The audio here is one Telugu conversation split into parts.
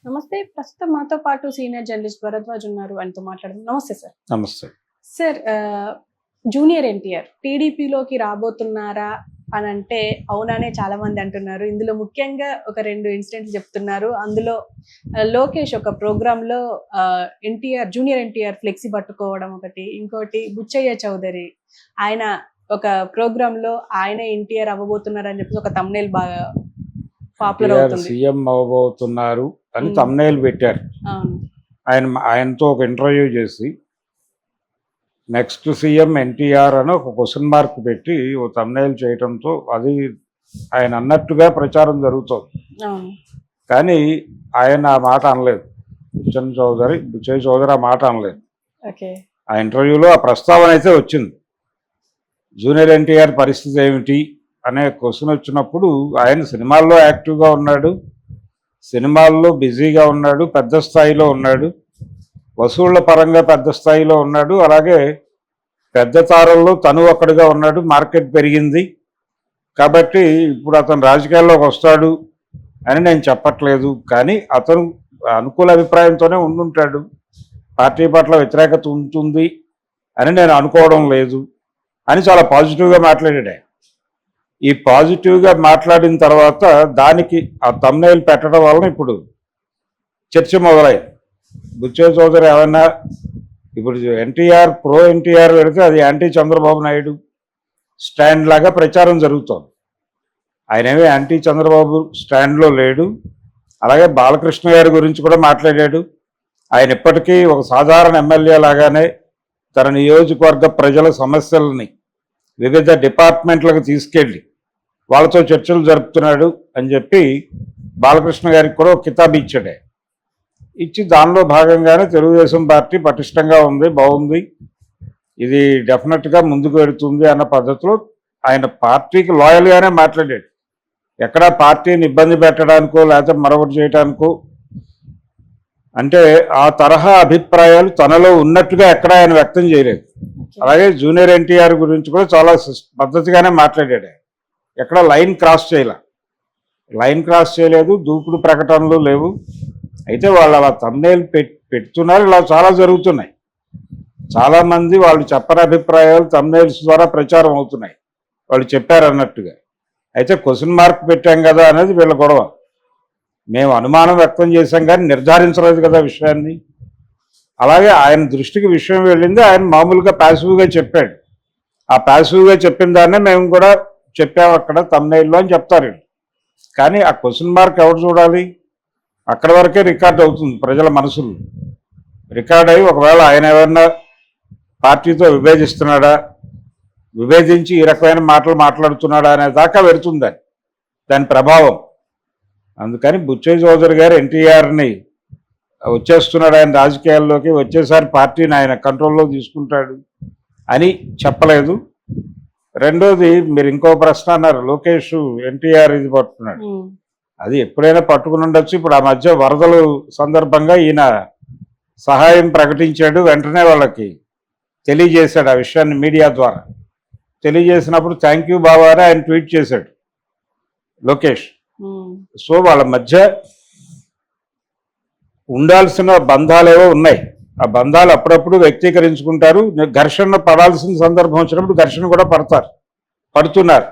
నమస్తే. ప్రస్తుతం మాతో పాటు సీనియర్ జర్నలిస్ట్ భరద్వాజ్ ఉన్నారు. ఆయనతో మాట్లాడదాం. నమస్తే సార్. నమస్తే. సార్, జూనియర్ ఎన్టీఆర్ టీడీపీలోకి రాబోతున్నారా అని అంటే అవునానే చాలా మంది అంటున్నారు. ఇందులో ముఖ్యంగా ఒక 2 ఇన్సిడెంట్స్ చెప్తున్నారు. అందులో లోకేష్ ఒక ప్రోగ్రాంలో ఎన్టీఆర్ జూనియర్ ఎన్టీఆర్ ఫ్లెక్సీ పట్టుకోవడం ఒకటి, ఇంకోటి బుచ్చయ్య చౌదరి ఆయన ఒక ప్రోగ్రాంలో ఆయన ఎన్టీఆర్ అవ్వబోతున్నారు అని చెప్పి ఒక థంబ్నెయిల్ బాగా పాపులర్ అవుతుంది. సీఎం అవ్వబోతున్నారు అని థంబ్నెయిల్ పెట్టారు. అవును. ఆయనతో ఒక ఇంటర్వ్యూ చేసి నెక్స్ట్ సీఎం ఎన్టీఆర్ అని ఒక క్వశ్చన్ మార్క్ పెట్టి ఓ థంబ్నెయిల్ చేయడంతో అది ఆయన అన్నట్టుగా ప్రచారం జరుగుతుంది. అవును. కానీ ఆయన ఆ మాట అనలేదు. బుచ్చయ్య చౌదరి ఆ మాట అనలేదు. ఓకే. ఆ ఇంటర్వ్యూలో ఆ ప్రస్తావన అయితే వచ్చింది. జూనియర్ ఎన్టీఆర్ పరిస్థితి ఏమిటి అనే క్వశ్చన్ వచ్చినప్పుడు ఆయన సినిమాల్లో యాక్టివ్గా ఉన్నాడు, సినిమాల్లో బిజీగా ఉన్నాడు, పెద్ద స్థాయిలో ఉన్నాడు, వసూళ్ల పరంగా పెద్ద స్థాయిలో ఉన్నాడు, అలాగే పెద్ద తారల్లో తను ఒక్కడిగా ఉన్నాడు, మార్కెట్ పెరిగింది కాబట్టి ఇప్పుడు అతను రాజకీయాల్లోకి వస్తాడు అని నేను చెప్పట్లేదు. కానీ అతను అనుకూల అభిప్రాయంతోనే ఉండుంటాడు, పార్టీ పట్ల వ్యతిరేకత ఉంటుంది అని నేను అనుకోవడం లేదు అని చాలా పాజిటివ్గా మాట్లాడాడు. ఈ పాజిటివ్గా మాట్లాడిన తర్వాత దానికి ఆ థంబ్నెయిల్ పెట్టడం వలన ఇప్పుడు చర్చ మొదలైంది. బుచ్చయ్య చౌదరి ఏమన్నా ఇప్పుడు ఎన్టీఆర్ ప్రో ఎన్టీఆర్ పెడితే అది యాంటీ చంద్రబాబు నాయుడు స్టాండ్ లాగా ప్రచారం జరుగుతోంది. ఆయనేమీ యాంటీ చంద్రబాబు స్టాండ్లో లేడు. అలాగే బాలకృష్ణ గారి గురించి కూడా మాట్లాడాడు. ఆయన ఇప్పటికీ ఒక సాధారణ ఎమ్మెల్యే లాగానే తన నియోజకవర్గ ప్రజల సమస్యలని వివిధ డిపార్ట్మెంట్లకు తీసుకెళ్ళి వాళ్ళతో చర్చలు జరుపుతున్నాడు అని చెప్పి బాలకృష్ణ గారికి కూడా ఒక కితాబు ఇచ్చాడే. ఇచ్చి దానిలో భాగంగానే తెలుగుదేశం పార్టీ పటిష్టంగా ఉంది, బాగుంది, ఇది డెఫినెట్గా ముందుకు వెళుతుంది అన్న పద్ధతిలో ఆయన పార్టీకి లాయల్గానే మాట్లాడాడు. ఎక్కడా పార్టీని ఇబ్బంది పెట్టడానికో లేకపోతే మరొకటి చేయడానికో అంటే ఆ తరహా అభిప్రాయాలు తనలో ఉన్నట్టుగా ఎక్కడ ఆయన వ్యక్తం చేయలేదు. అలాగే జూనియర్ ఎన్టీఆర్ గురించి కూడా చాలా పద్ధతిగానే మాట్లాడాడు. ఎక్కడ లైన్ క్రాస్ చేయలేదు, దూకుడు ప్రకటనలు లేవు. అయితే వాళ్ళు అలా థంబ్నెయిల్ పెడుతున్నారు. ఇలా చాలా జరుగుతున్నాయి. చాలామంది వాళ్ళు చెప్పని అభిప్రాయాలు థంబ్నెయిల్స్ ద్వారా ప్రచారం అవుతున్నాయి, వాళ్ళు చెప్పారన్నట్టుగా. అయితే క్వశ్చన్ మార్క్ పెట్టాం కదా అనేది వీళ్ళ గొడవ. మేము అనుమానం వ్యక్తం చేశాం కానీ నిర్ధారించలేదు కదా విషయాన్ని. అలాగే ఆయన దృష్టికి విషయం వెళ్ళింది, ఆయన మామూలుగా ప్యాసివ్గా చెప్పాడు. ఆ ప్యాసివ్గా చెప్పిన దాన్నే మేము కూడా చెప్పాము అక్కడ థంబ్నెయిల్లో అని చెప్తారు. కానీ ఆ క్వశ్చన్ మార్క్ ఎవరు చూడాలి? అక్కడ వరకే రికార్డ్ అవుతుంది ప్రజల మనసులు. రికార్డ్ అయ్యి ఒకవేళ ఆయన ఏమన్నా పార్టీతో విభేదిస్తున్నాడా, విభేదించి ఈ రకమైన మాటలు మాట్లాడుతున్నాడా అనే దాకా వెళుతుంది దాని ప్రభావం. అందుకని బుచ్చయ్య చౌదరి గారు ఎన్టీఆర్ని వచ్చేస్తున్నాడు, ఆయన రాజకీయాల్లోకి వచ్చేసారి పార్టీని ఆయన కంట్రోల్లో తీసుకుంటాడు అని చెప్పలేదు. రెండోది, మీరు ఇంకో ప్రశ్న అన్నారు, లోకేష్ ఎన్టీఆర్ ఇది పట్టుకున్నాడు. అది ఎప్పుడైనా పట్టుకుని ఉండొచ్చు. ఇప్పుడు ఆ మధ్య వరదలు సందర్భంగా ఈయన సహాయం ప్రకటించాడు, వెంటనే వాళ్ళకి తెలియజేశాడు ఆ విషయాన్ని మీడియా ద్వారా. తెలియజేసినప్పుడు థ్యాంక్ యూ బాబా అని ఆయన ట్వీట్ చేశాడు లోకేష్. సో వాళ్ళ మధ్య ఉండాల్సిన బంధాలేవో ఉన్నాయి. ఆ బంధాలు అప్పుడప్పుడు వ్యక్తీకరించుకుంటారు. ఘర్షణ పడాల్సిన సందర్భం వచ్చినప్పుడు ఘర్షణ కూడా పడుతున్నారు.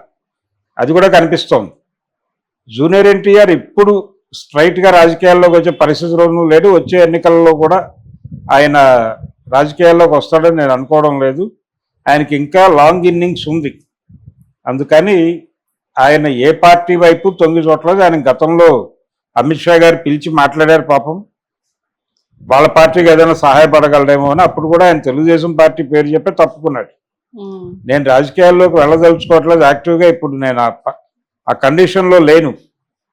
అది కూడా కనిపిస్తోంది. జూనియర్ ఎన్టీఆర్ ఇప్పుడు స్ట్రైట్గా రాజకీయాల్లోకి వచ్చే పరిస్థితిలోనూ లేడు. వచ్చే ఎన్నికల్లో కూడా ఆయన రాజకీయాల్లోకి వస్తాడని నేను అనుకోవడం లేదు. ఆయనకి ఇంకా లాంగ్ ఇన్నింగ్స్ ఉంది. అందుకని ఆయన ఏ పార్టీ వైపు తొంగి చూడలేదు. ఆయన గతంలో అమిత్ షా గారు పిలిచి మాట్లాడారు పాపం, వాళ్ళ పార్టీకి ఏదైనా సహాయపడగలడేమో అని. అప్పుడు కూడా ఆయన తెలుగుదేశం పార్టీ పేరు చెప్పి తప్పుకున్నాడు. నేను రాజకీయాల్లోకి వెళ్ళదలుచుకోవట్లేదు యాక్టివ్గా, ఇప్పుడు నేను ఆ కండిషన్లో లేను,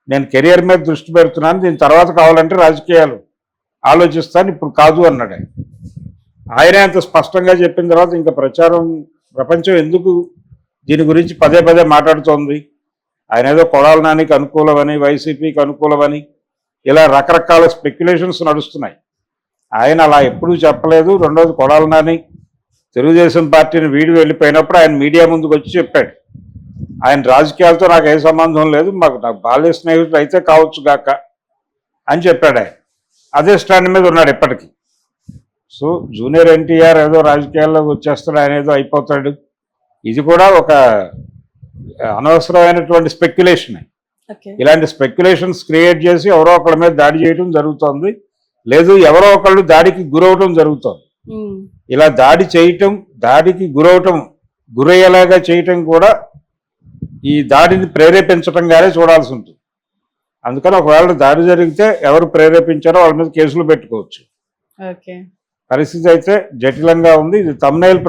నేను కెరియర్ మీద దృష్టి పెడుతున్నాను, దీని తర్వాత కావాలంటే రాజకీయాలు ఆలోచిస్తాను, ఇప్పుడు కాదు అన్నాడు ఆయన. ఆయనే అంత స్పష్టంగా చెప్పిన తర్వాత ఇంకా ప్రపంచం ఎందుకు దీని గురించి పదే పదే మాట్లాడుతోంది? ఆయన ఏదో కొడాల నానికి అనుకూలమని, వైసీపీకి అనుకూలమని ఇలా రకరకాల స్పెక్యులేషన్స్ నడుస్తున్నాయి. ఆయన అలా ఎప్పుడూ చెప్పలేదు. రెండోది, కొడాల నాని తెలుగుదేశం పార్టీని వీడి వెళ్ళిపోయినప్పుడు ఆయన మీడియా ముందుకు వచ్చి చెప్పాడు, ఆయన రాజకీయాలతో నాకు ఏ సంబంధం లేదు, నాకు బాల్య స్నేహితుడు అయితే కావచ్చు గాక అని చెప్పాడు ఆయన. అదే స్టాండ్ మీద ఉన్నాడు ఇప్పటికీ. సో జూనియర్ ఎన్టీఆర్ ఏదో రాజకీయాల్లోకి వచ్చేస్తాడు, ఆయన ఏదో అయిపోతాడు, ఇది కూడా ఒక అనవసరమైనటువంటి స్పెక్యులేషన్. ఓకే. ఇలాంటి స్పెక్యులేషన్స్ క్రియేట్ చేసి ఎవరో ఒకళ్ళ మీద దాడి చేయడం జరుగుతోంది, లేదు ఎవరో ఒకళ్ళు దాడికి గురవటం జరుగుతోంది. ఇలా దాడి చేయటం, దాడికి గురయ్యేలాగా చేయటం కూడా ఈ దాడిని ప్రేరేపించటంగానే చూడాల్సి ఉంటుంది. అందుకని ఒకవేళ దాడి జరిగితే ఎవరు ప్రేరేపించారో వాళ్ళ మీద కేసులు పెట్టుకోవచ్చు. ఓకే. పరిస్థితి అయితే జటిలంగా ఉంది. ఇది థంబ్నెయిల్